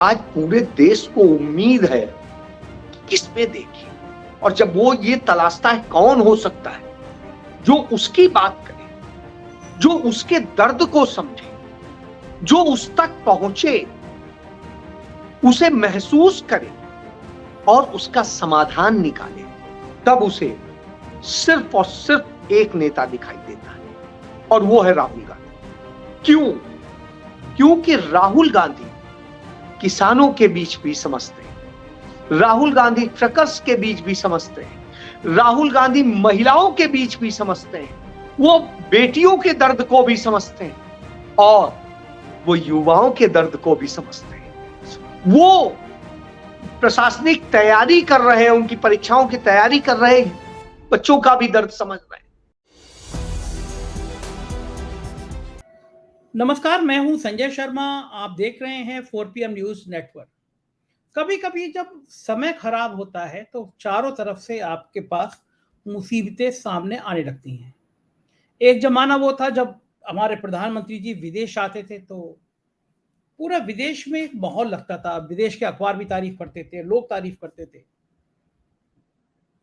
आज पूरे देश को उम्मीद है कि किसमें देखें, और जब वो ये तलाशता है कौन हो सकता है जो उसकी बात करे, जो उसके दर्द को समझे, जो उस तक पहुंचे, उसे महसूस करे और उसका समाधान निकाले, तब उसे सिर्फ और सिर्फ एक नेता दिखाई देता है, और वो है राहुल गांधी। क्यों? क्योंकि राहुल गांधी किसानों के बीच भी समझते हैं, राहुल गांधी ट्रकर्स के बीच भी समझते हैं, राहुल गांधी महिलाओं के बीच भी समझते हैं, वो बेटियों के दर्द को भी समझते हैं और वो युवाओं के दर्द को भी समझते हैं। वो प्रशासनिक तैयारी कर रहे हैं, उनकी परीक्षाओं की तैयारी कर रहे बच्चों का भी दर्द समझ रहे हैं। नमस्कार, मैं हूं संजय शर्मा। आप देख रहे हैं 4PM न्यूज नेटवर्क। कभी कभी जब समय खराब होता है तो चारों तरफ से आपके पास मुसीबतें सामने आने लगती हैं। एक जमाना वो था जब हमारे प्रधानमंत्री जी विदेश आते थे तो पूरा विदेश में एक माहौल लगता था। विदेश के अखबार भी तारीफ करते थे, लोग तारीफ करते थे।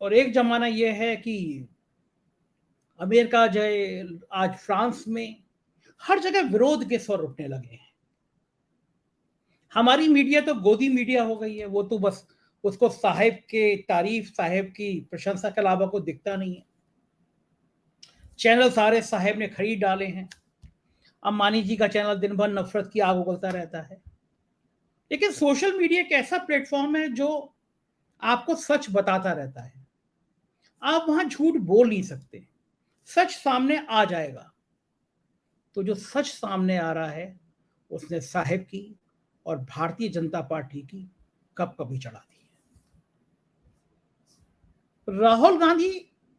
और एक जमाना ये है कि अमेरिका जाए, आज फ्रांस में हर जगह विरोध के स्वर उठने लगे हैं। हमारी मीडिया तो गोदी मीडिया हो गई है, वो तो बस उसको साहेब के तारीफ, साहेब की प्रशंसा के अलावा को दिखता नहीं है। चैनल सारे साहेब ने खरीद डाले हैं। अंबानी जी का चैनल दिन भर नफरत की आग उगलता रहता है। लेकिन सोशल मीडिया एक ऐसा प्लेटफॉर्म है जो आपको सच बताता रहता है। आप वहां झूठ बोल नहीं सकते, सच सामने आ जाएगा। तो जो सच सामने आ रहा है उसने साहेब की और भारतीय जनता पार्टी की कब कभी चढ़ा दी है। राहुल गांधी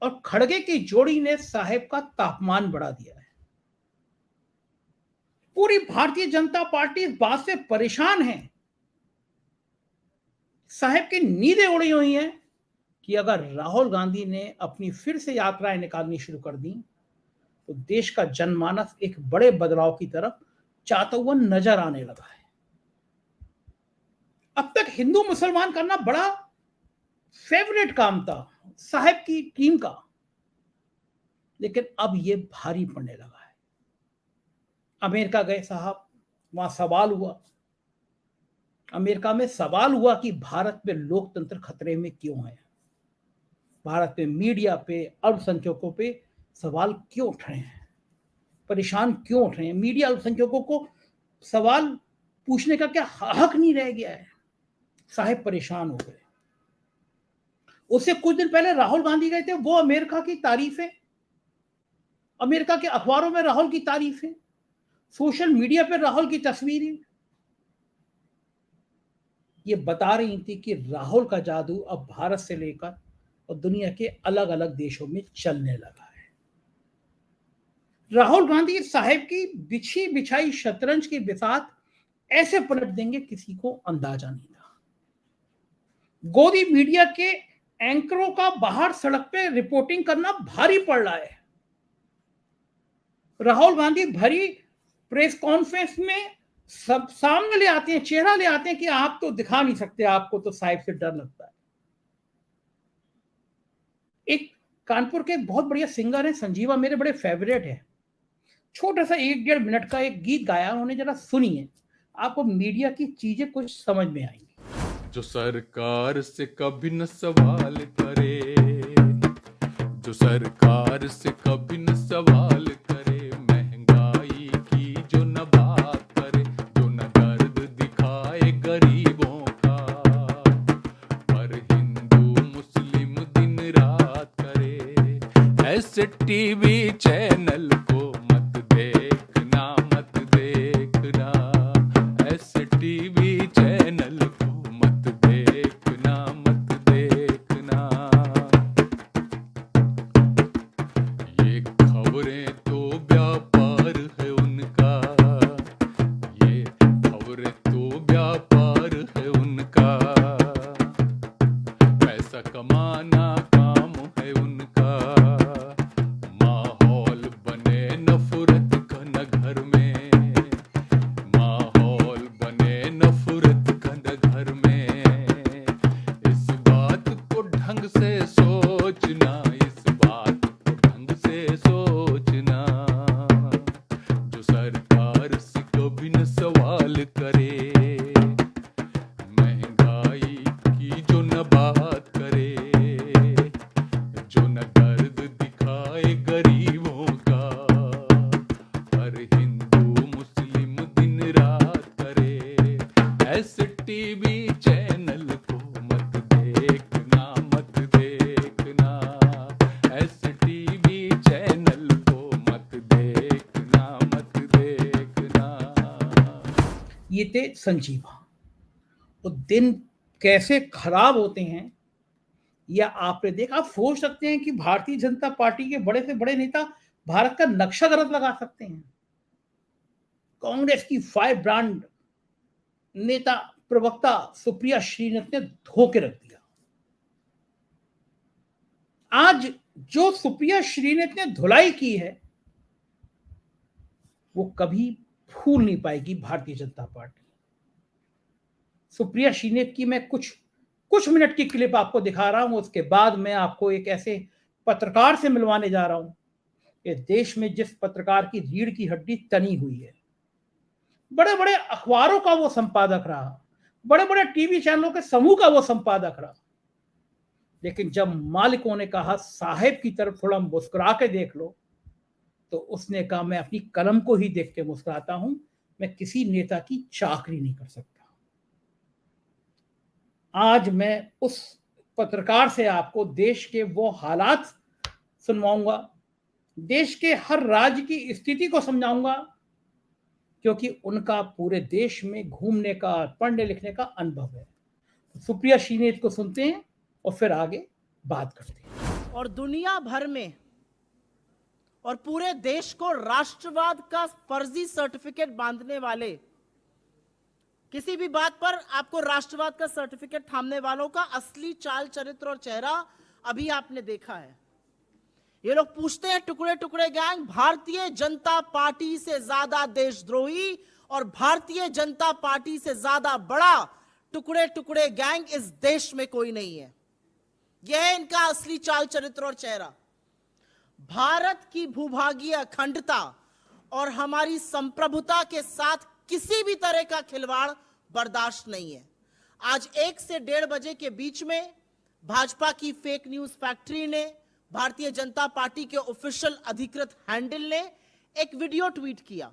और खड़गे की जोड़ी ने साहेब का तापमान बढ़ा दिया है। पूरी भारतीय जनता पार्टी इस बात से परेशान है, साहेब की नींदें उड़ी हुई हैं कि अगर राहुल गांधी ने अपनी फिर से यात्राएं निकालनी शुरू कर दी तो देश का जनमानस एक बड़े बदलाव की तरफ जाता हुआ नजर आने लगा है। अब तक हिंदू मुसलमान करना बड़ा फेवरेट काम था साहेब की टीम का, लेकिन अब यह भारी पड़ने लगा है। अमेरिका गए साहब, वहां सवाल हुआ, अमेरिका में सवाल हुआ कि भारत में लोकतंत्र खतरे में क्यों है। भारत में मीडिया पे, अल्पसंख्यकों पे सवाल क्यों उठ रहे हैं, परेशान क्यों उठ रहे हैं। मीडिया अल्पसंख्यकों को सवाल पूछने का क्या हक नहीं रह गया है। साहेब परेशान हो गए। उससे कुछ दिन पहले राहुल गांधी गए थे, वो अमेरिका की तारीफें, अमेरिका के अखबारों में राहुल की तारीफें, सोशल मीडिया पर राहुल की तस्वीरें, ये बता रही थी कि राहुल का जादू अब भारत से लेकर और दुनिया के अलग अलग देशों में चलने लगा है। राहुल गांधी साहेब की बिछी बिछाई शतरंज की बिसात ऐसे पलट देंगे, किसी को अंदाजा नहीं था। गोदी मीडिया के एंकरों का बाहर सड़क पे रिपोर्टिंग करना भारी पड़ रहा है। राहुल गांधी भरी प्रेस कॉन्फ्रेंस में सब सामने ले आते हैं, चेहरा ले आते हैं कि आप तो दिखा नहीं सकते, आपको तो साहिब से डर लगता है। एक कानपुर के बहुत बढ़िया सिंगर है संजीवा, मेरे बड़े फेवरेट है। छोटा सा 1-1.5 मिनट का एक गीत गाया उन्होंने, जरा सुनिए, आपको मीडिया की चीजें कुछ समझ में आएंगी। जो सरकार से कभी न सवाल करे, जो सरकार से कभी न सवाल करे, महंगाई की जो न बात करे, जो न दर्द दिखाए गरीबों का, पर हिंदू मुस्लिम दिन रात करे, ऐसे टीवी चैनल को मत देखना, मत देखना, ऐसे टीवी चैनल को मत देखना, मत देखना। ये खबरें तो व्यापार है उनका, ये खबरें तो व्यापार है उनका, पैसा कमाना काम है उनका, माहौल टीवी चैनल को मत देखना, मत देखना, ऐसे टीवी चैनल को मत देखना, मत देखना। ये थे संजीवा। तो दिन कैसे खराब होते हैं या आपने देखा। आप सोच सकते हैं कि भारतीय जनता पार्टी के बड़े से बड़े नेता भारत का नक्शा गलत लगा सकते हैं। कांग्रेस की फायर ब्रांड नेता प्रवक्ता सुप्रिया श्रीनाथ ने धो के रख दिया। आज जो सुप्रिया श्रीनाथ ने धुलाई की है वो कभी भूल नहीं पाएगी भारतीय जनता पार्टी। सुप्रिया श्रीनाथ की मैं कुछ मिनट की क्लिप आपको दिखा रहा हूं। उसके बाद मैं आपको एक ऐसे पत्रकार से मिलवाने जा रहा हूं कि देश में जिस पत्रकार की रीढ़ की हड्डी तनी हुई है, बड़े बड़े अखबारों का वो संपादक रहा, बड़े बड़े टीवी चैनलों के समूह का वो संपादक रहा, लेकिन जब मालिकों ने कहा साहेब की तरफ थोड़ा मुस्कुरा के देख लो, तो उसने कहा मैं अपनी कलम को ही देख के मुस्कुराता हूं, मैं किसी नेता की चाकरी नहीं कर सकता। आज मैं उस पत्रकार से आपको देश के वो हालात सुनवाऊंगा, देश के हर राज्य की स्थिति को समझाऊंगा, क्योंकि उनका पूरे देश में घूमने का, पढ़ने लिखने का अनुभव है। सुप्रिया श्रीनाथ को सुनते हैं और फिर आगे बात करते हैं। और दुनिया भर में और पूरे देश को राष्ट्रवाद का फर्जी सर्टिफिकेट बांधने वाले, किसी भी बात पर आपको राष्ट्रवाद का सर्टिफिकेट थामने वालों का असली चाल चरित्र और चेहरा अभी आपने देखा है। ये लोग पूछते हैं टुकड़े टुकड़े गैंग भारतीय जनता पार्टी से ज्यादा देशद्रोही और भारतीय जनता पार्टी से ज्यादा बड़ा टुकड़े टुकड़े गैंग इस देश में कोई नहीं है। यह है इनका असली चाल चरित्र और चेहरा। भारत की भूभागीय अखंडता और हमारी संप्रभुता के साथ किसी भी तरह का खिलवाड़ बर्दाश्त नहीं है। आज 1 से 1:30 बजे के बीच में भाजपा की फेक न्यूज फैक्ट्री ने, भारतीय जनता पार्टी के ऑफिशियल अधिकृत हैंडल ने एक वीडियो ट्वीट किया।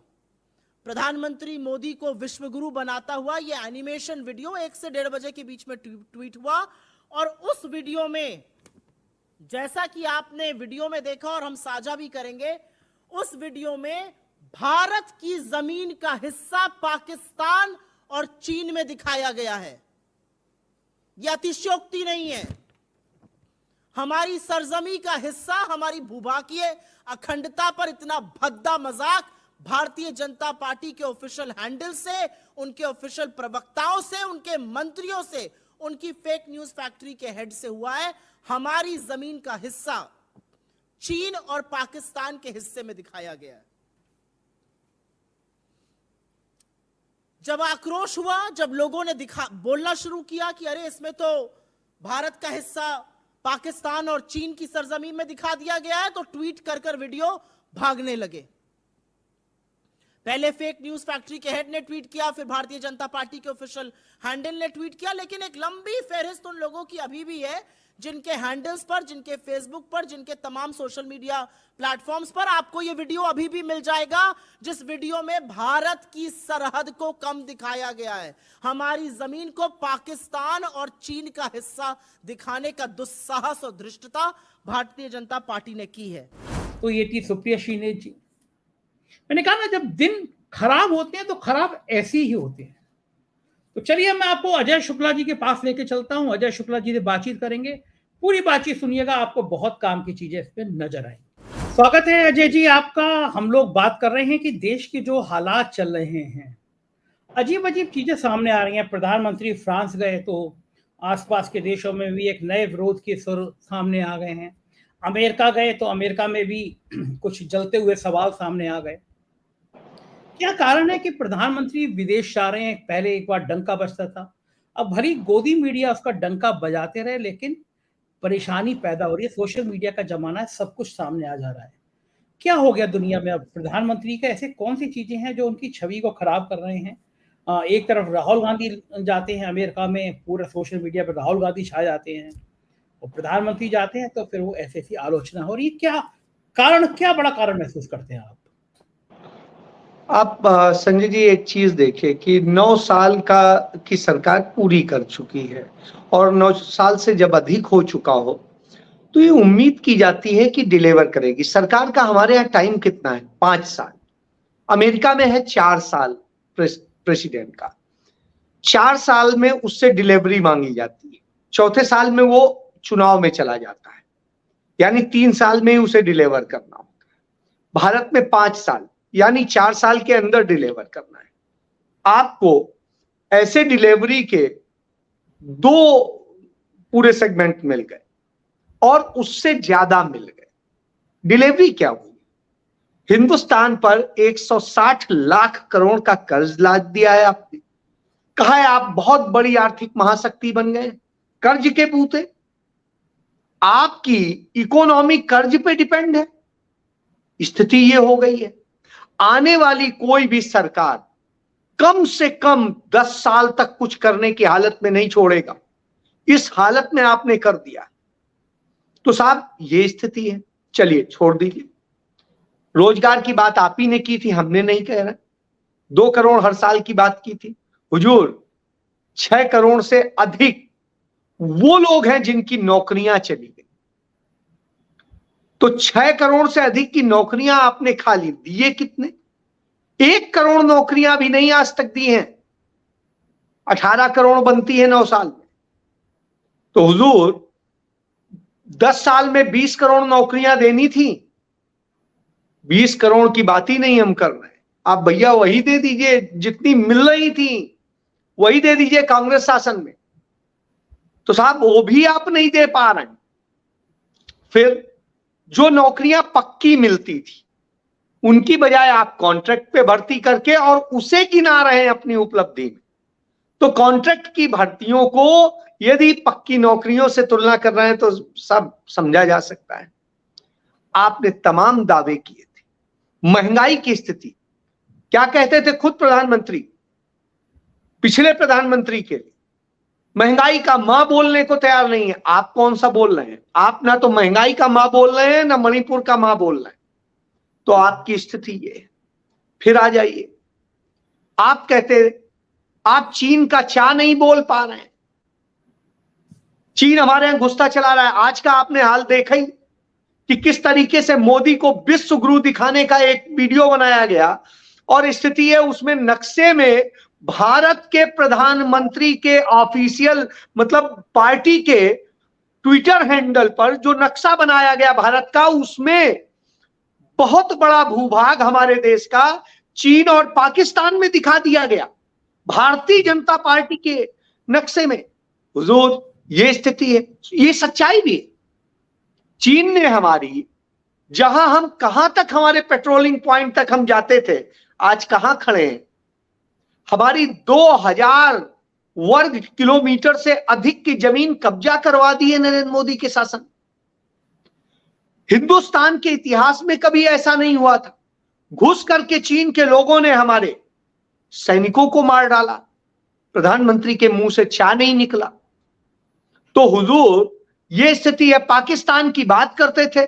प्रधानमंत्री मोदी को विश्वगुरु बनाता हुआ यह एनिमेशन वीडियो 1 से 1:30 बजे के बीच में ट्वीट हुआ। और उस वीडियो में, जैसा कि आपने वीडियो में देखा और हम साझा भी करेंगे, उस वीडियो में भारत की जमीन का हिस्सा पाकिस्तान और चीन में दिखाया गया है। यह अतिशयोक्ति नहीं है। हमारी सरजमी का हिस्सा, हमारी भूभागीय अखंडता पर इतना भद्दा मजाक भारतीय जनता पार्टी के ऑफिशियल हैंडल से, उनके ऑफिशियल प्रवक्ताओं से, उनके मंत्रियों से, उनकी फेक न्यूज फैक्ट्री के हेड से हुआ है। हमारी जमीन का हिस्सा चीन और पाकिस्तान के हिस्से में दिखाया गया है। जब आक्रोश हुआ, जब लोगों ने बोलना शुरू किया कि अरे इसमें तो भारत का हिस्सा पाकिस्तान और चीन की सरजमीन में दिखा दिया गया है, तो ट्वीट कर वीडियो भागने लगे। पहले फेक न्यूज फैक्ट्री के हेड ने ट्वीट किया, फिर भारतीय जनता पार्टी के ऑफिशियल हैंडल ने ट्वीट किया। लेकिन एक लंबी फहरिस्त उन लोगों की अभी भी है जिनके हैंडल्स पर, जिनके फेसबुक पर, जिनके तमाम सोशल मीडिया प्लेटफॉर्म्स पर आपको यह वीडियो अभी भी मिल जाएगा, जिस वीडियो में भारत की सरहद को कम दिखाया गया है। हमारी जमीन को पाकिस्तान और चीन का हिस्सा दिखाने का दुस्साहस और धृष्टता भारतीय जनता पार्टी ने की है। तो ये थी सुप्रिया श्रीनाथ जी। मैंने कहा ना, जब दिन खराब होते हैं तो खराब ऐसे ही होते हैं। तो चलिए मैं आपको अजय शुक्ला जी के पास लेके चलता हूं। अजय शुक्ला जी से बातचीत करेंगे, पूरी बातचीत सुनिएगा, आपको बहुत काम की चीजें इस पे नजर आएंगी। स्वागत है अजय जी आपका। हम लोग बात कर रहे हैं कि देश के जो हालात चल रहे हैं, अजीब अजीब चीजें सामने आ रही हैं। प्रधानमंत्री फ्रांस गए तो आसपास के देशों में भी एक नए विरोध के सुर सामने आ गए हैं। अमेरिका गए तो अमेरिका में भी कुछ जलते हुए सवाल सामने आ गए। क्या कारण है कि प्रधानमंत्री विदेश जा रहे हैं? पहले एक बार डंका बजता था, अब भरी गोदी मीडिया उसका डंका बजाते रहे, लेकिन परेशानी पैदा हो रही है। सोशल मीडिया का जमाना है, सब कुछ सामने आ जा रहा है। क्या हो गया दुनिया में? अब प्रधानमंत्री के ऐसे कौन सी चीजें हैं जो उनकी छवि को खराब कर रहे हैं? एक तरफ राहुल गांधी जाते हैं अमेरिका में, पूरा सोशल मीडिया पर राहुल गांधी छा जाते हैं, और प्रधानमंत्री जाते हैं तो फिर वो ऐसी आलोचना हो रही है। क्या कारण, क्या बड़ा कारण महसूस करते हैं आप? आप संजय जी एक चीज देखिए कि 9 साल की सरकार पूरी कर चुकी है और 9 साल से जब अधिक हो चुका हो तो ये उम्मीद की जाती है कि डिलीवर करेगी। सरकार का हमारे यहाँ टाइम कितना है? 5 साल। अमेरिका में है 4 साल प्रेसिडेंट का। 4 साल में उससे डिलीवरी मांगी जाती है, चौथे साल में वो चुनाव में चला जाता है, यानी 3 साल में ही उसे डिलीवर करना होता है। भारत में 5 साल यानी 4 साल के अंदर डिलीवर करना है। आपको ऐसे डिलीवरी के 2 पूरे सेगमेंट मिल गए और उससे ज्यादा मिल गए। डिलीवरी क्या हुई? हिंदुस्तान पर 160 लाख करोड़ का कर्ज लाद दिया है आपने। कहा है आप बहुत बड़ी आर्थिक महाशक्ति बन गए, कर्ज के बूते। आपकी इकोनॉमी कर्ज पे डिपेंड है। स्थिति ये हो गई है, आने वाली कोई भी सरकार कम से कम 10 साल तक कुछ करने की हालत में नहीं छोड़ेगा। इस हालत में आपने कर दिया तो साहब ये स्थिति है। चलिए छोड़ दीजिए, रोजगार की बात आप ही ने की थी, हमने नहीं कह रहे। 2 करोड़ हर साल की बात की थी हुजूर। 6 करोड़ से अधिक वो लोग हैं जिनकी नौकरियां चली गई। तो 6 करोड़ से अधिक की नौकरियां आपने खा ली। दिए कितने? 1 करोड़ नौकरियां भी नहीं आज तक दी हैं। 18 करोड़ बनती है 9 साल में। तो हुजूर 10 साल में 20 करोड़ नौकरियां देनी थी। 20 करोड़ की बात ही नहीं हम कर रहे हैं। आप भैया वही दे दीजिए जितनी मिल रही थी, वही दे दीजिए कांग्रेस शासन में। तो साहब वो भी आप नहीं दे पा रहे हैं। फिर जो नौकरियां पक्की मिलती थी उनकी बजाय आप कॉन्ट्रैक्ट पे भर्ती करके और उसे गिना रहे हैं अपनी उपलब्धि में। तो कॉन्ट्रैक्ट की भर्तियों को यदि पक्की नौकरियों से तुलना कर रहे हैं तो सब समझा जा सकता है। आपने तमाम दावे किए थे। महंगाई की स्थिति क्या कहते थे खुद प्रधानमंत्री, पिछले प्रधानमंत्री के लिए महंगाई का मां बोलने को तैयार नहीं है। आप कौन सा बोल रहे हैं? आप ना तो महंगाई का मां बोल रहे हैं ना मणिपुर का मां बोल रहे हैं। तो आपकी स्थिति ये है। फिर आ जाइए, आप कहते आप चीन का चा नहीं बोल पा रहे हैं। चीन हमारे यहां घुसता चला रहा है। आज का आपने हाल देखा ही कि किस तरीके से मोदी को विश्व गुरु दिखाने का एक वीडियो बनाया गया और स्थिति है उसमें नक्शे में भारत के प्रधानमंत्री के ऑफिशियल मतलब पार्टी के ट्विटर हैंडल पर जो नक्शा बनाया गया भारत का, उसमें बहुत बड़ा भूभाग हमारे देश का चीन और पाकिस्तान में दिखा दिया गया भारतीय जनता पार्टी के नक्शे में। हुजूर ये स्थिति है, ये सच्चाई भी है। चीन ने हमारी, जहां हम कहां तक हमारे पेट्रोलिंग पॉइंट तक हम जाते थे, आज कहां खड़े हैं? हमारी 2000 वर्ग किलोमीटर से अधिक की जमीन कब्जा करवा दी है नरेंद्र मोदी के शासन। हिंदुस्तान के इतिहास में कभी ऐसा नहीं हुआ था। घुस करके चीन के लोगों ने हमारे सैनिकों को मार डाला, प्रधानमंत्री के मुंह से चा नहीं निकला। तो हुजूर ये स्थिति है। पाकिस्तान की बात करते थे,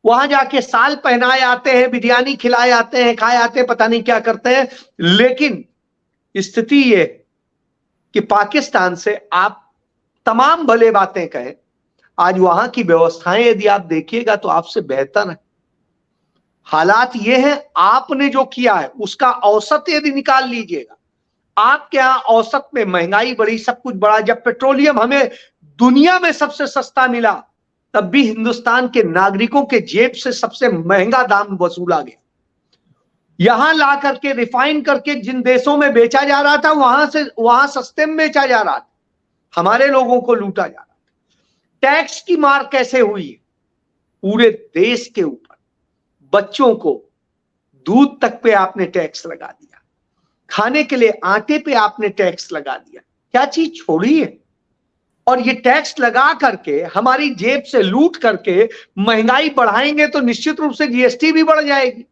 वहां जाके साल पहनाए आते हैं, बिरयानी खिलाए आते हैं, खाए आते हैं, पता नहीं क्या करते हैं। लेकिन स्थिति ये कि पाकिस्तान से आप तमाम भले बातें कहें, आज वहां की व्यवस्थाएं यदि आप देखिएगा तो आपसे बेहतर है। हालात ये हैं, आपने जो किया है उसका औसत यदि निकाल लीजिएगा, आपके यहां औसत में महंगाई बढ़ी, सब कुछ बढ़ा। जब पेट्रोलियम हमें दुनिया में सबसे सस्ता मिला तब भी हिंदुस्तान के नागरिकों के जेब से सबसे महंगा दाम वसूला गया। यहां ला करके रिफाइन करके जिन देशों में बेचा जा रहा था वहां सस्ते में बेचा जा रहा था, हमारे लोगों को लूटा जा रहा था। टैक्स की मार कैसे हुई? पूरे देश के ऊपर, बच्चों को दूध तक पे आपने टैक्स लगा दिया, खाने के लिए आटे पे आपने टैक्स लगा दिया। क्या चीज छोड़ी है? और ये टैक्स लगा करके हमारी जेब से लूट करके महंगाई बढ़ाएंगे तो निश्चित रूप से जीएसटी भी बढ़ जाएगी।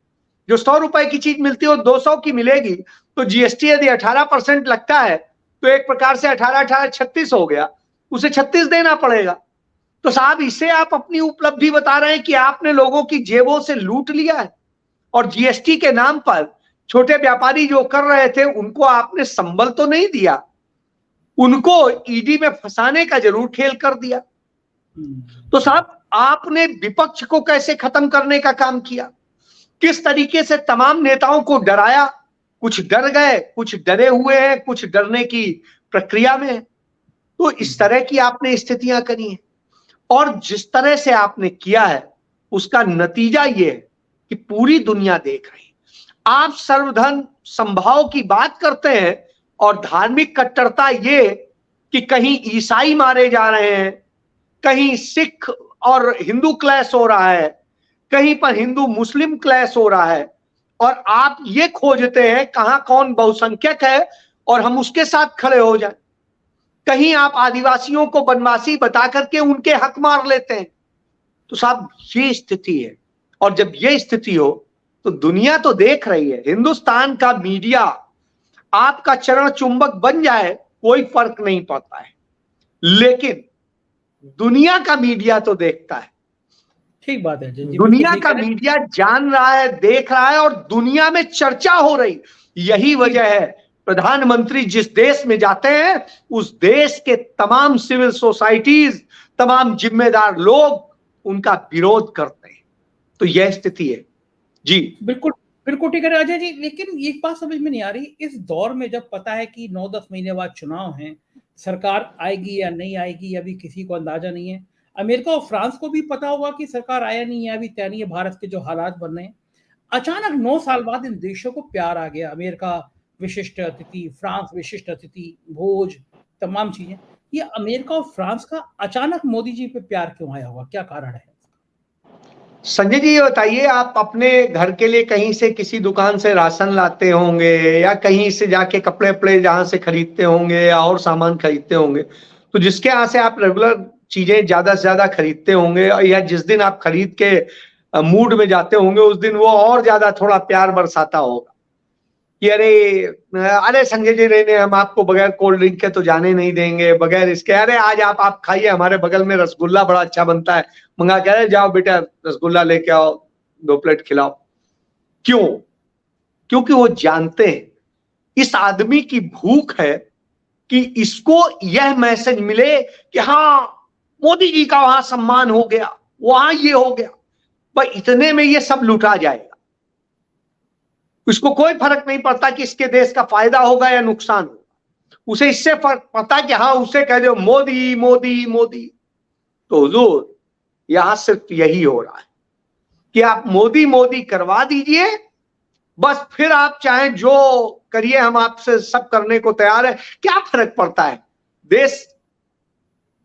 जो 100 रुपए की चीज मिलती है वो 200 की मिलेगी, तो जीएसटी यदि 18% लगता है तो एक प्रकार से 18 36 हो गया, उसे 36 देना पड़ेगा। तो साहब इसे आप अपनी उपलब्धि बता रहे हैं कि आपने लोगों की जेबों से लूट लिया है और जीएसटी के नाम पर छोटे व्यापारी जो कर रहे थे उनको आपने संबल तो नहीं दिया, उनको ईडी में फंसाने का जरूर खेल कर दिया। तो साहब आपने विपक्ष को कैसे खत्म करने का काम किया, किस तरीके से तमाम नेताओं को डराया, कुछ डर गए, कुछ डरे हुए हैं, कुछ डरने की प्रक्रिया में है। तो इस तरह की आपने स्थितियां करी हैं और जिस तरह से आपने किया है उसका नतीजा ये है कि पूरी दुनिया देख रही है। आप सर्वधर्म समभाव की बात करते हैं और धार्मिक कट्टरता ये कि कहीं ईसाई मारे जा रहे हैं, कहीं सिख और हिंदू क्लैश हो रहा है, कहीं पर हिंदू मुस्लिम क्लैश हो रहा है, और आप ये खोजते हैं कहां कौन बहुसंख्यक है और हम उसके साथ खड़े हो जाएं। कहीं आप आदिवासियों को बनवासी बता करके उनके हक मार लेते हैं। तो साहब ये स्थिति है, और जब ये स्थिति हो तो दुनिया तो देख रही है। हिंदुस्तान का मीडिया आपका चरण चुंबक बन जाए कोई फर्क नहीं पड़ता है, लेकिन दुनिया का मीडिया तो देखता है। ठीक बात है जी, दुनिया का मीडिया जान रहा है, देख रहा है और दुनिया में चर्चा हो रही। यही वजह है प्रधानमंत्री जिस देश में जाते हैं उस देश के तमाम सिविल सोसाइटीज, तमाम जिम्मेदार लोग उनका विरोध करते हैं। तो यह स्थिति है जी। बिल्कुल बिल्कुल ठीक है अजय जी, लेकिन एक बात समझ में नहीं आ रही, इस दौर में जब पता है कि 9-10 महीने बाद चुनाव हैं, सरकार आएगी या नहीं आएगी अभी किसी को अंदाजा नहीं है। अमेरिका और फ्रांस को भी पता होगा कि सरकार आया नहीं है, अभी तय नहीं है भारत के जो हालात बन रहे हैं। अचानक 9 साल बाद इन देशों को प्यार आ गया, अमेरिका विशिष्ट अतिथि, फ्रांस विशिष्ट अतिथि, भोज, तमाम चीजें। ये अमेरिका और फ्रांस का अचानक मोदी जी पे प्यार क्यों आया होगा, क्या कारण है? संजय जी ये बताइए, आप अपने घर के लिए कहीं से किसी दुकान से राशन लाते होंगे या कहीं से जाके कपड़े वपड़े जहां से खरीदते होंगे या और सामान खरीदते होंगे, तो जिसके यहाँ से आप रेगुलर चीजें ज्यादा से ज्यादा खरीदते होंगे या जिस दिन आप खरीद के मूड में जाते होंगे उस दिन वो और ज्यादा थोड़ा प्यार बरसाता होगा कि अरे संजय जी नहीं, हम आपको बगैर कोल्ड ड्रिंक के तो जाने नहीं देंगे, बगैर इसके, अरे आज आप खाइए, हमारे बगल में रसगुल्ला बड़ा अच्छा बनता है, मंगा के अरे जाओ बेटा रसगुल्ला लेके आओ, 2 प्लेट खिलाओ। क्यों? क्योंकि वो जानते हैं इस आदमी की भूख है कि इसको यह मैसेज मिले कि हाँ मोदी जी का वहां सम्मान हो गया, वहां ये हो गया, पर इतने में ये सब लुटा जाएगा। उसको कोई फर्क नहीं पड़ता कि इसके देश का फायदा होगा या नुकसान होगा, उसे इससे फर्क पड़ता कि हाँ उसे कह दो मोदी मोदी मोदी। तो हुजूर यहां सिर्फ यही हो रहा है कि आप मोदी मोदी करवा दीजिए, बस फिर आप चाहें जो करिए, हम आपसे सब करने को तैयार है, क्या फर्क पड़ता है देश।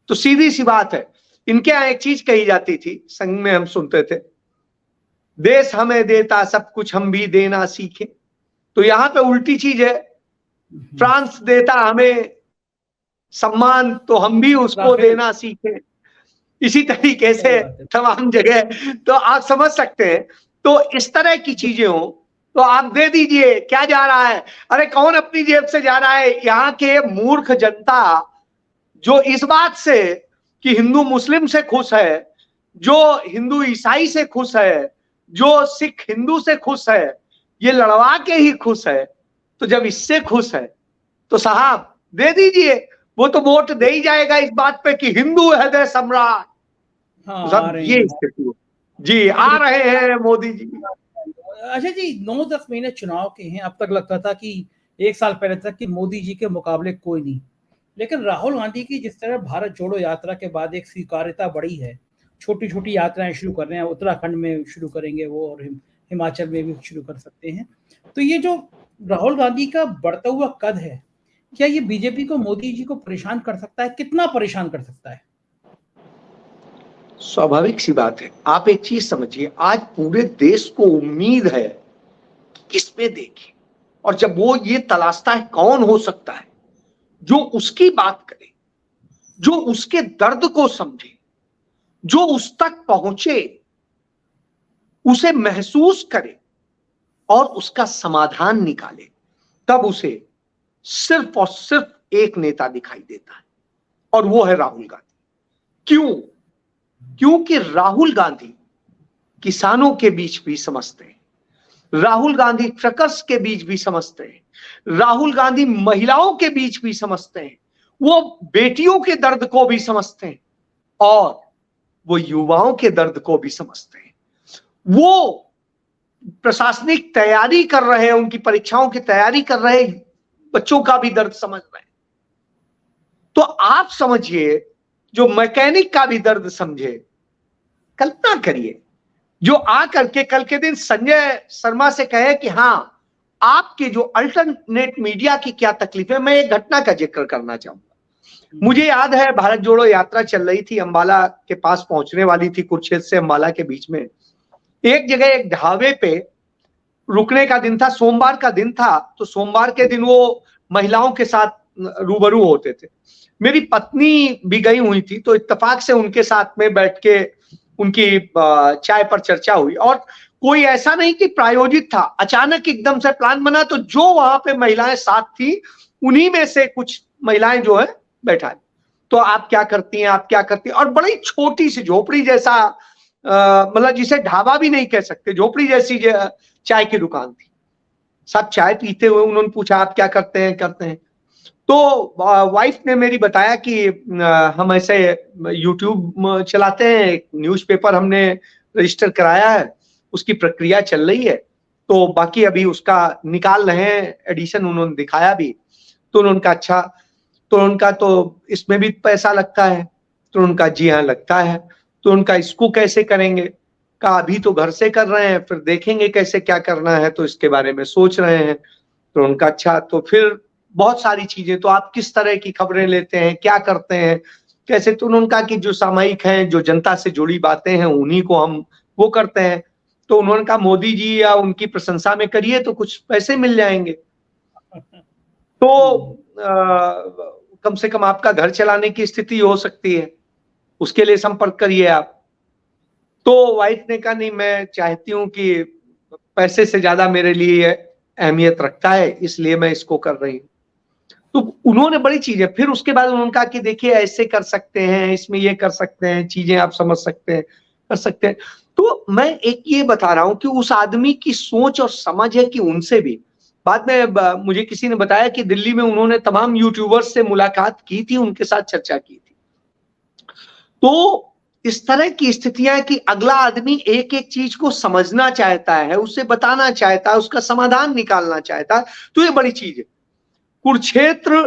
तो सीधी सी बात है, इनके यहां एक चीज कही जाती थी, संघ में हम सुनते थे, देश हमें देता सब कुछ हम भी देना सीखे। तो यहां पे उल्टी चीज है, फ्रांस देता हमें सम्मान तो हम भी उसको देना सीखे। इसी तरीके से तमाम जगह, तो आप समझ सकते हैं। तो इस तरह की चीजें हो तो आप दे दीजिए, क्या जा रहा है, अरे कौन अपनी जेब से जा रहा है। यहाँ के मूर्ख जनता जो इस बात से कि हिंदू मुस्लिम से खुश है, जो हिंदू ईसाई से खुश है, जो सिख हिंदू से खुश है, ये लड़वा के ही खुश है। तो जब इससे खुश है तो साहब दे दीजिए, वो तो वोट दे ही जाएगा इस बात पे कि हिंदू हृदय सम्राट। हाँ, सब ये स्थिति जी, आ रहे हैं मोदी जी। अच्छा जी, 9-10 महीने चुनाव के हैं, अब तक लगता था कि 1 साल पहले तक कि मोदी जी के मुकाबले कोई नहीं, लेकिन राहुल गांधी की जिस तरह भारत जोड़ो यात्रा के बाद एक स्वीकार्यता बढ़ी है, छोटी छोटी यात्राएं शुरू कर रहे हैं, उत्तराखंड में शुरू करेंगे वो, और हिमाचल में भी शुरू कर सकते हैं। तो ये जो राहुल गांधी का बढ़ता हुआ कद है, क्या ये बीजेपी को, मोदी जी को परेशान कर सकता है? कितना परेशान कर सकता है? स्वाभाविक सी बात है। आप एक चीज समझिए, आज पूरे देश को उम्मीद है किसमें देखें, और जब वो ये तलाशता है कौन हो सकता है जो उसकी बात करे, जो उसके दर्द को समझे, जो उस तक पहुंचे, उसे महसूस करे और उसका समाधान निकाले, तब उसे सिर्फ और सिर्फ एक नेता दिखाई देता है, और वो है राहुल गांधी। क्यों? क्योंकि राहुल गांधी किसानों के बीच भी समझते हैं, राहुल गांधी ट्रकर्स के बीच भी समझते हैं, राहुल गांधी महिलाओं के बीच भी समझते हैं, वो बेटियों के दर्द को भी समझते हैं और वो युवाओं के दर्द को भी समझते हैं। वो प्रशासनिक तैयारी कर रहे हैं, उनकी परीक्षाओं की तैयारी कर रहे बच्चों का भी दर्द समझ रहे हैं। तो आप समझिए, जो मैकेनिक का भी दर्द समझे, कल्पना करिए जो आ करके कल के दिन संजय शर्मा से कहे कि हाँ आपके जो अल्टरनेट मीडिया की क्या तकलीफ है। मैं एक घटना का जिक्र करना चाहूंगा। मुझे याद है भारत जोड़ो यात्रा चल रही थी, अंबाला के पास पहुंचने वाली थी, कुरुक्षेत्र से अंबाला के बीच में एक जगह एक ढाबे पे रुकने का दिन था, सोमवार का दिन था। तो सोमवार के दिन वो महिलाओं के साथ रूबरू होते थे। मेरी पत्नी भी गई हुई थी, तो इत्तेफाक से उनके साथ में बैठ के उनकी चाय पर चर्चा हुई और कोई ऐसा नहीं कि प्रायोजित था, अचानक एकदम से प्लान बना। तो जो वहां पे महिलाएं साथ थी उन्हीं में से कुछ महिलाएं जो है बैठा, तो आप क्या करती हैं, आप क्या करती हैं, और बड़ी छोटी सी झोपड़ी जैसा, मतलब जिसे ढाबा भी नहीं कह सकते, झोपड़ी जैसी चाय की दुकान थी। सब चाय पीते हुए उन्होंने पूछा आप क्या करते हैं, करते हैं। तो वाइफ ने मेरी बताया कि हम ऐसे यूट्यूब चलाते हैं, एक न्यूज़पेपर हमने रजिस्टर कराया है, उसकी प्रक्रिया चल रही है, तो बाकी अभी उसका निकाल रहे हैं एडिशन। उन्होंने दिखाया भी, तो उन्होंने कहा अच्छा, तो उनका तो इसमें भी पैसा लगता है, तो उनका जी हाँ लगता है। तो उनका इसको कैसे करेंगे, कहा अभी तो घर से कर रहे हैं, फिर देखेंगे कैसे क्या करना है, तो इसके बारे में सोच रहे हैं। तो उनका अच्छा, तो फिर बहुत सारी चीजें, तो आप किस तरह की खबरें लेते हैं, क्या करते हैं, कैसे। तो उन्होंने कहा कि जो सामयिक हैं, जो जनता से जुड़ी बातें हैं, उन्हीं को हम वो करते हैं। तो उन्होंने कहा मोदी जी या उनकी प्रशंसा में करिए तो कुछ पैसे मिल जाएंगे, तो कम से कम आपका घर चलाने की स्थिति हो सकती है, उसके लिए संपर्क करिए आप। तो वाइफ ने कहा नहीं, मैं चाहती हूँ कि पैसे से ज्यादा मेरे लिए अहमियत रखता है, इसलिए मैं इसको कर रही हूँ। तो उन्होंने बड़ी चीजें, फिर उसके बाद उन्होंने कहा कि देखिए ऐसे कर सकते हैं, इसमें ये कर सकते हैं, चीजें आप समझ सकते हैं, कर सकते हैं। तो मैं एक ये बता रहा हूं कि उस आदमी की सोच और समझ है कि उनसे भी बाद में मुझे किसी ने बताया कि दिल्ली में उन्होंने तमाम यूट्यूबर्स से मुलाकात की थी, उनके साथ चर्चा की थी। तो इस तरह की स्थितियां कि अगला आदमी एक एक चीज को समझना चाहता है, उसे बताना चाहता है, उसका समाधान निकालना चाहता है, तो ये बड़ी चीज है। कुरुक्षेत्र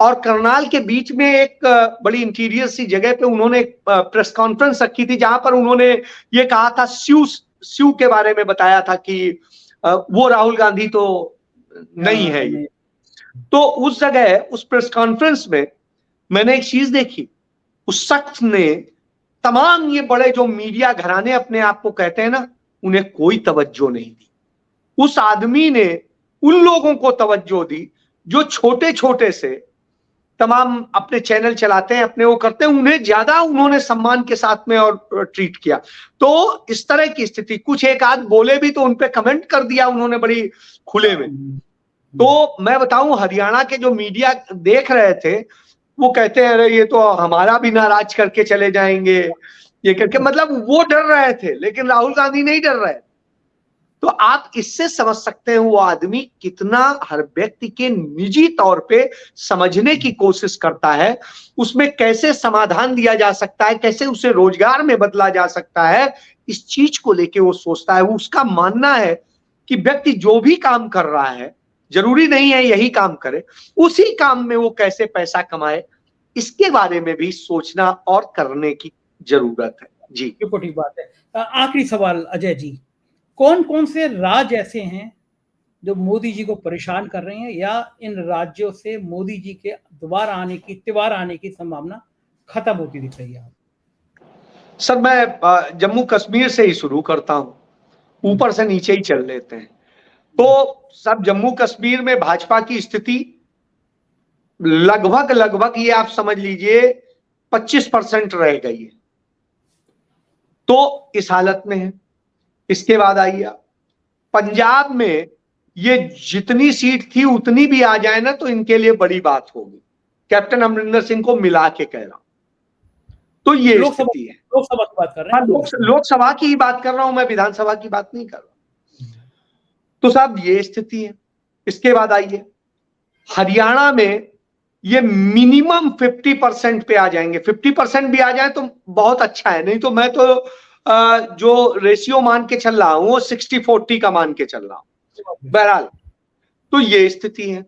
और करनाल के बीच में एक बड़ी इंटीरियर सी जगह पे उन्होंने एक प्रेस कॉन्फ्रेंस रखी थी, जहां पर उन्होंने ये कहा था, स्यू के बारे में बताया था कि वो राहुल गांधी तो नहीं है ये। तो उस जगह, उस प्रेस कॉन्फ्रेंस में मैंने एक चीज देखी, उस शख्स ने तमाम ये बड़े जो मीडिया घराने अपने आप को कहते हैं ना, उन्हें कोई तवज्जो नहीं दी। उस आदमी ने उन लोगों को तवज्जो दी जो छोटे छोटे से तमाम अपने चैनल चलाते हैं, अपने वो करते हैं, उन्हें ज्यादा उन्होंने सम्मान के साथ में और ट्रीट किया। तो इस तरह की स्थिति, कुछ एक आध बोले भी तो उनपे कमेंट कर दिया उन्होंने बड़ी खुले में। तो मैं बताऊं, हरियाणा के जो मीडिया देख रहे थे वो कहते हैं अरे ये तो हमारा भी नाराज करके चले जाएंगे, ये करके, मतलब वो डर रहे थे, लेकिन राहुल गांधी नहीं डर रहे। तो आप इससे समझ सकते हैं वो आदमी कितना हर व्यक्ति के निजी तौर पे समझने की कोशिश करता है, उसमें कैसे समाधान दिया जा सकता है, कैसे उसे रोजगार में बदला जा सकता है, इस चीज को लेके वो सोचता है। वो उसका मानना है कि व्यक्ति जो भी काम कर रहा है, जरूरी नहीं है यही काम करे, उसी काम में वो कैसे पैसा कमाए, इसके बारे में भी सोचना और करने की जरूरत है। जी, बिल्कुल ठीक बात है। आखिरी सवाल अजय जी, कौन कौन से राज्य ऐसे हैं जो मोदी जी को परेशान कर रहे हैं, या इन राज्यों से मोदी जी के दोबारा आने की संभावना खत्म होती दिख रही है? सर मैं जम्मू कश्मीर से ही शुरू करता हूं, ऊपर से नीचे ही चल लेते हैं। तो सब जम्मू कश्मीर में भाजपा की स्थिति लगभग ये आप समझ लीजिए 25% रह गई है, तो इस हालत में है। इसके बाद आइए पंजाब में, ये जितनी सीट थी उतनी भी आ जाए ना तो इनके लिए बड़ी बात होगी, कैप्टन अमरिंदर सिंह को मिला के कह रहा हूं। तो ये स्थिति है। लोकसभा की बात कर रहे हैं? लोकसभा की ही बात कर रहा हूं मैं, विधानसभा की बात नहीं कर रहा। तो साहब ये स्थिति है। इसके बाद आइए हरियाणा में ये मिनिमम 50% पे आ जाएंगे। 50% भी आ जाए तो बहुत अच्छा है, नहीं तो मैं तो जो रेशियो मान के चल रहा हूं वो 60-40 का मान के चल रहा हूं। बहरहाल तो ये स्थिति है।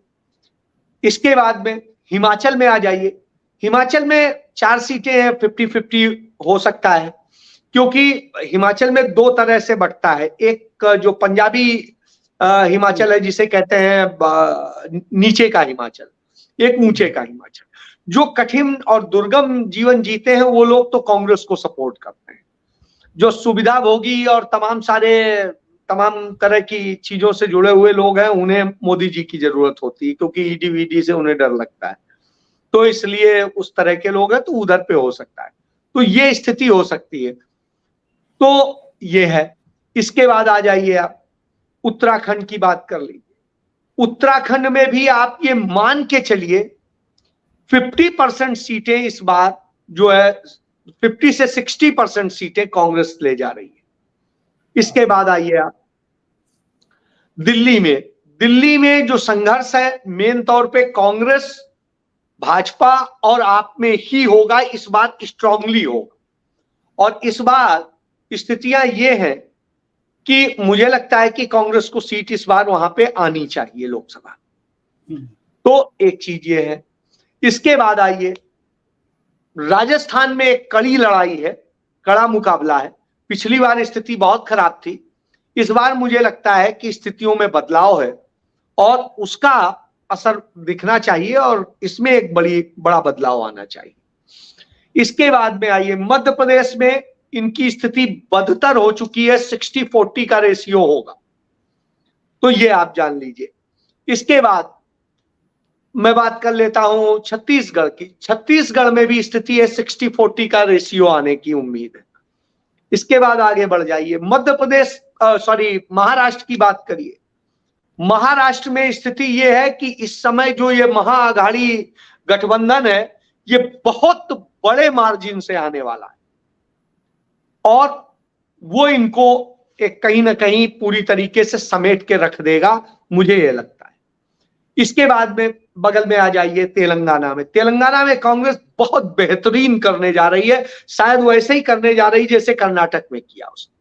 इसके बाद में हिमाचल में आ जाइए। हिमाचल में 4 सीटें हैं, 50-50 हो सकता है, क्योंकि हिमाचल में 2 तरह से बढ़ता है। एक जो पंजाबी हिमाचल है जिसे कहते हैं नीचे का हिमाचल, एक ऊंचे का हिमाचल। जो कठिन और दुर्गम जीवन जीते हैं वो लोग तो कांग्रेस को सपोर्ट करते हैं। जो सुविधा भोगी और तमाम तरह की चीजों से जुड़े हुए लोग हैं उन्हें मोदी जी की जरूरत होती है, क्योंकि ईडी वीडी से उन्हें डर लगता है, तो इसलिए उस तरह के लोग हैं तो उधर पे हो सकता है। तो ये स्थिति हो सकती है। तो ये है। इसके बाद आ जाइए आप उत्तराखंड की बात कर लीजिए। उत्तराखंड में भी आप ये मान के चलिए 50% सीटें इस बार जो है 50 से 60% सीटें कांग्रेस ले जा रही है। इसके बाद आइए आप दिल्ली में। दिल्ली में जो संघर्ष है मेन तौर पे कांग्रेस, भाजपा और आप में ही होगा। इस बार स्ट्रांगली होगा। और इस बार स्थितियां ये हैं कि मुझे लगता है कि कांग्रेस को सीट इस बार वहां पे आनी चाहिए लोकसभा। तो एक चीज ये है। इसके बाद आइए राजस्थान में एक कड़ी लड़ाई है, कड़ा मुकाबला है। पिछली बार स्थिति बहुत खराब थी। इस बार मुझे लगता है कि स्थितियों में बदलाव है और उसका असर दिखना चाहिए और इसमें एक बड़ा बदलाव आना चाहिए। इसके बाद में आइए मध्य प्रदेश में इनकी स्थिति बदतर हो चुकी है, 60-40 का रेशियो होगा, तो ये आप जान लीजिए। इसके बाद मैं बात कर लेता हूं छत्तीसगढ़ की। छत्तीसगढ़ में भी स्थिति है, 60-40 का रेशियो आने की उम्मीद है। इसके बाद आगे बढ़ जाइए मध्य प्रदेश महाराष्ट्र की बात करिए। महाराष्ट्र में स्थिति यह है कि इस समय जो ये महाआघाड़ी गठबंधन है ये बहुत बड़े मार्जिन से आने वाला है और वो इनको एक कहीं ना कहीं पूरी तरीके से समेट के रख देगा, मुझे ये लगता है। इसके बाद में बगल में आ जाइए तेलंगाना में। तेलंगाना में कांग्रेस बहुत बेहतरीन करने जा रही है, शायद वैसे ही करने जा रही जैसे कर्नाटक में किया उसने,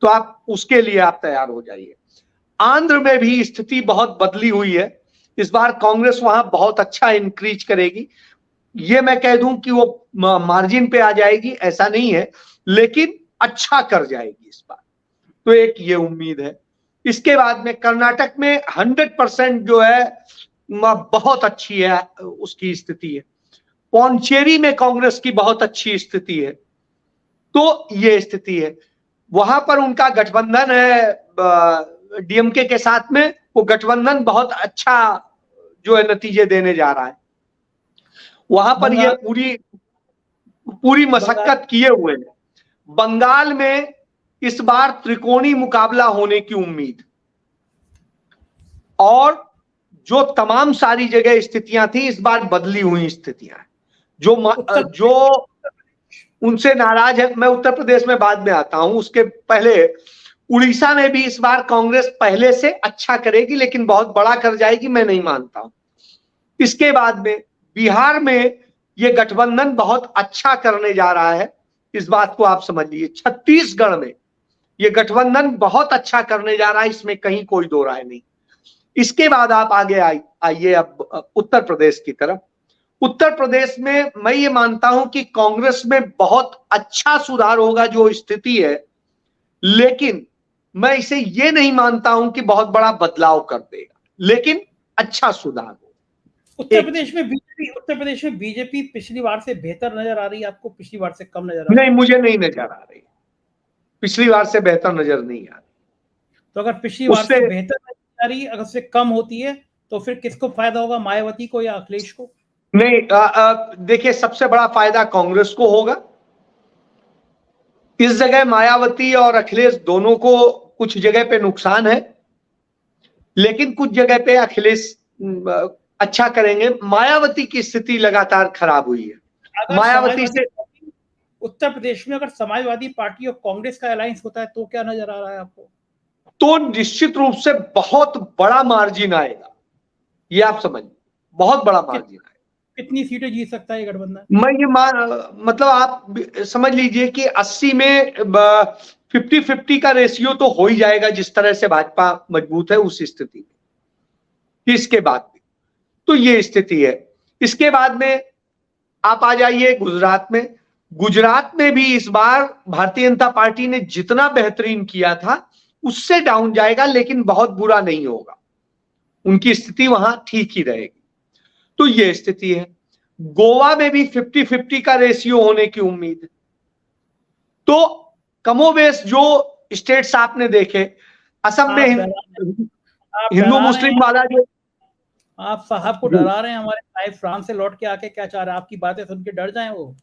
तो आप उसके लिए आप तैयार हो जाइए। आंध्र में भी स्थिति बहुत बदली हुई है। इस बार कांग्रेस वहां बहुत अच्छा इंक्रीज करेगी। ये मैं कह दूं कि वो मार्जिन पे आ जाएगी ऐसा नहीं है, लेकिन अच्छा कर जाएगी इस बार, तो एक ये उम्मीद है। इसके बाद में कर्नाटक में 100% जो है बहुत अच्छी है उसकी स्थिति है। पौंचेरी में कांग्रेस की बहुत अच्छी स्थिति है, तो ये स्थिति है। वहां पर उनका गठबंधन है डीएमके के साथ में, वो गठबंधन बहुत अच्छा जो है नतीजे देने जा रहा है। वहां पर ये पूरी मशक्कत किए हुए हैं। बंगाल में इस बार त्रिकोणी मुकाबला होने की उम्मीद और जो तमाम सारी जगह स्थितियां थी इस बार बदली हुई स्थितियां हैं। जो उनसे नाराज है, मैं उत्तर प्रदेश में बाद में आता हूं, उसके पहले उड़ीसा में भी इस बार कांग्रेस पहले से अच्छा करेगी, लेकिन बहुत बड़ा कर जाएगी मैं नहीं मानता हूं। इसके बाद में बिहार में ये गठबंधन बहुत अच्छा करने जा रहा है, इस बात को आप समझिए। छत्तीसगढ़ में ये गठबंधन बहुत अच्छा करने जा रहा है, इसमें कहीं कोई दो राय नहीं। इसके बाद आप आगे आइए अब उत्तर प्रदेश की तरफ। उत्तर प्रदेश में मैं ये मानता हूं कि कांग्रेस में बहुत अच्छा सुधार होगा जो स्थिति है, लेकिन मैं इसे ये नहीं मानता हूं कि बहुत बड़ा बदलाव कर देगा, लेकिन अच्छा सुधार होगा। उत्तर प्रदेश में बीजेपी पिछली बार से बेहतर नजर आ रही है आपको, पिछली बार से कम नजर आ रही है? नहीं, मुझे नहीं नजर आ रही, पिछली बार से बेहतर नजर नहीं आ रही। तो अगर पिछली बार से बेहतर नजर आ रही है, अगर से कम होती है तो फिर किसको फायदा होगा, मायावती को या अखिलेश को? नहीं, देखिए सबसे बड़ा फायदा कांग्रेस को होगा। इस जगह मायावती और अखिलेश दोनों को कुछ जगह पे नुकसान है, लेकिन कुछ जगह पे अखिलेश अच्छा करेंगे। मायावती की स्थिति लगातार खराब हुई है। मायावती से उत्तर प्रदेश में अगर समाजवादी पार्टी और कांग्रेस का अलायंस होता है तो क्या नजर आ रहा है आपको? तो निश्चित रूप से बहुत बड़ा मार्जिन आएगा, ये आप समझिए, बहुत बड़ा मार्जिन आएगा। कितनी सीटें जीत सकता है ये गठबंधन? मैं ये मतलब आप समझ लीजिए कि 80 में 50-50 का रेशियो तो हो ही जाएगा, जिस तरह से भाजपा मजबूत है उस स्थिति में। इसके बाद में तो ये स्थिति है। इसके बाद में आप आ जाइए गुजरात में। गुजरात में भी इस बार भारतीय जनता पार्टी ने जितना बेहतरीन किया था उससे डाउन जाएगा, लेकिन बहुत बुरा नहीं होगा, उनकी स्थिति वहां ठीक ही रहेगी। तो ये स्थिति है। गोवा में भी 50-50 का रेशियो होने की उम्मीद है। तो कमोबेश जो स्टेट्स आपने देखे, असम में हिंदू मुस्लिम वाला जो, आप साहब को डरा रहे हैं। हमारे साहब फ्रांस से लौट के आके क्या चाह रहे हैं? आपकी बातें सुन के डर जाएं वो?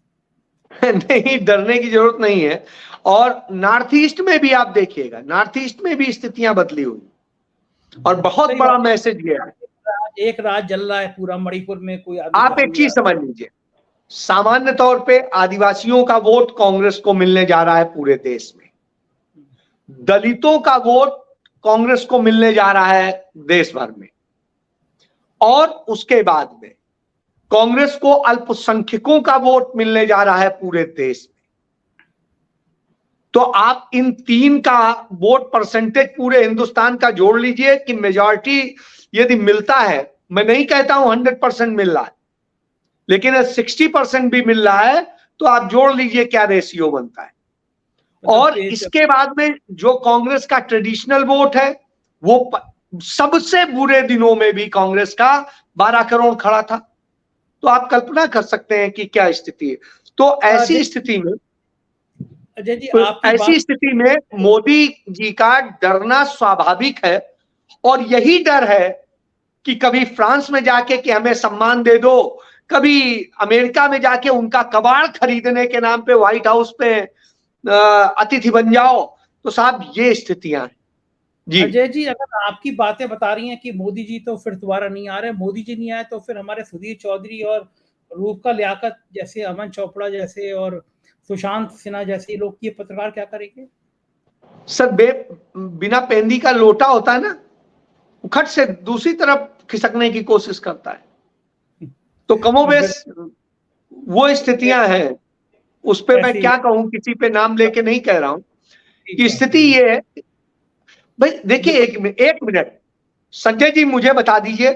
नहीं, डरने की जरूरत नहीं है। और नॉर्थ ईस्ट में भी आप देखिएगा, नॉर्थ ईस्ट में भी स्थितियां बदली हुई और बहुत बड़ा मैसेज गया है। एक राज जल रहा है पूरा मणिपुर में, कोई आप एक चीज समझ लीजिए, सामान्य तौर पे आदिवासियों का वोट कांग्रेस को मिलने जा रहा है पूरे देश में, दलितों का वोट कांग्रेस को मिलने जा रहा है देश भर में, और उसके बाद में कांग्रेस को अल्पसंख्यकों का वोट मिलने जा रहा है पूरे देश में। तो आप इन तीन का वोट परसेंटेज पूरे हिंदुस्तान का जोड़ लीजिए कि मेजॉरिटी यदि मिलता है, मैं नहीं कहता हूं 100% मिल रहा है, लेकिन 60% भी मिल रहा है, तो आप जोड़ लीजिए क्या रेशियो बनता है। और इसके बाद में जो कांग्रेस का ट्रेडिशनल वोट है, वो सबसे बुरे दिनों में भी कांग्रेस का 12 करोड़ खड़ा था। तो आप कल्पना कर सकते हैं कि क्या स्थिति है। तो ऐसी स्थिति में अजय जी, ऐसी स्थिति में मोदी जी का डरना स्वाभाविक है। और यही डर है कि कभी फ्रांस में जाके कि हमें सम्मान दे दो, कभी अमेरिका में जाके उनका कबाड़ खरीदने के नाम पे व्हाइट हाउस पे अतिथि बन जाओ। तो साहब ये स्थितियां हैं जी। अजय जी, अगर आपकी बातें बता रही हैं कि मोदी जी तो फिर दोबारा नहीं आ रहे, मोदी जी नहीं आए तो फिर हमारे सुधीर चौधरी और रूपका लियाकत जैसे, अमन चोपड़ा जैसे और सुशांत सिन्हा जैसे लोग, ये पत्रकार क्या करेंगे? सर, बिना पेंदी का लोटा होता है ना, उखट से दूसरी तरफ खिसकने की कोशिश करता है। तो कमोबेश वो स्थितियां हैं। उस पे मैं क्या कहूं, किसी पे नाम लेके नहीं कह रहा हूं कि स्थिति ये है। भाई देखिए, एक मिनट संजय जी, मुझे बता दीजिए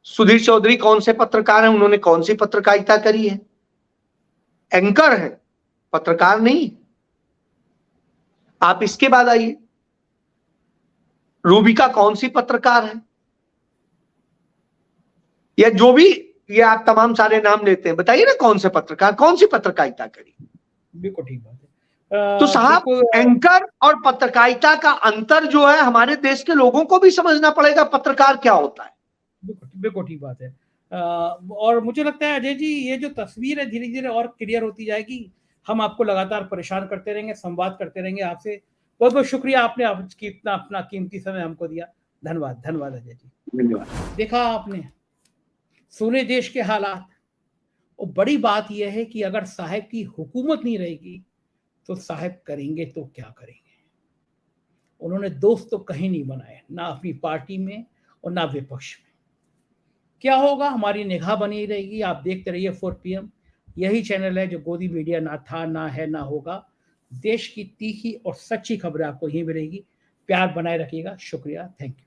सुधीर चौधरी कौन से पत्रकार हैं, उन्होंने कौन सी पत्रकारिता करी है? एंकर है, पत्रकार नहीं। आप इसके बाद आइए, रूबिका कौन सी पत्रकार है, या जो भी ये आप तमाम सारे नाम लेते हैं, बताइए ना कौन से पत्रकार, कौन सी पत्रकारिता करी? बिल्कुल ठीक बात है। तो साहब, एंकर और पत्रकारिता का अंतर जो है हमारे देश के लोगों को भी समझना पड़ेगा, पत्रकार क्या होता है। बिल्कुल ठीक बात है। और मुझे लगता है अजय जी, ये जो तस्वीर है धीरे धीरे और क्लियर होती जाएगी। हम आपको लगातार परेशान करते रहेंगे, संवाद करते रहेंगे आपसे। बहुत बहुत शुक्रिया, आपने इतना अपना कीमती समय हमको दिया। धन्यवाद, धन्यवाद अजय जी, धन्यवाद। देखा आपने, सुने देश के हालात। और बड़ी बात यह है कि अगर साहब की हुकूमत नहीं रहेगी तो साहब करेंगे तो क्या करेंगे। उन्होंने दोस्त तो कहीं नहीं बनाए, ना अपनी पार्टी में और ना विपक्ष में। क्या होगा, हमारी निगाह बनी रहेगी। आप देखते रहिए 4 PM। यही चैनल है जो गोदी मीडिया ना था, ना है, ना होगा। देश की तीखी और सच्ची खबरें आपको यहीं मिलेगी। प्यार बनाए रखिएगा। शुक्रिया, थैंक यू।